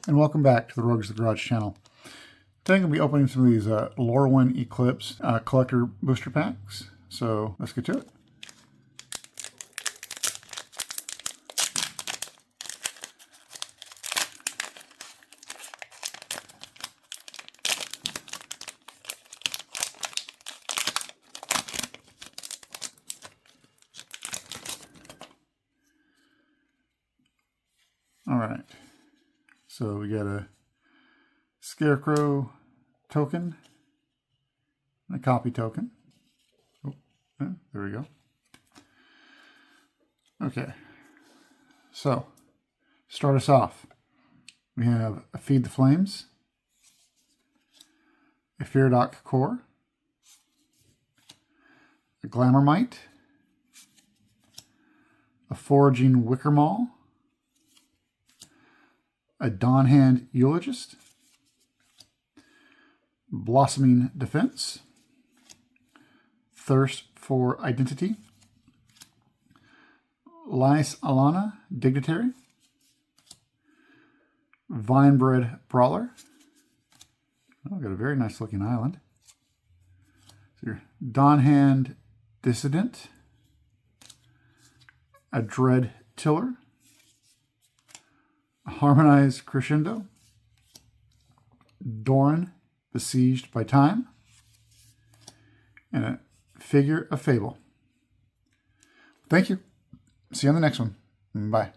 And welcome back to the Rogues of the Garage channel. Today I'm going to be opening some of these Lorwyn Eclipsed collector booster packs. So let's get to it. All right. So we got a Scarecrow token and a copy token. Oh, yeah, there we go. Okay. So, start us off. We have a Feed the Flames, a Feardock Core, a Glamourmite, a Foraging Wickermaw, a Dawnhand Eulogist, Blossoming Defense, Thirst for Identity, Lais Alana Dignitary, Vinebred Brawler. Oh, got a very nice looking island. So your Dawnhand Dissident, a Dread Tiller, Harmonized Crescendo, Doran Besieged by Time, and a Figure of Fable. Thank you. See you on the next one. Bye.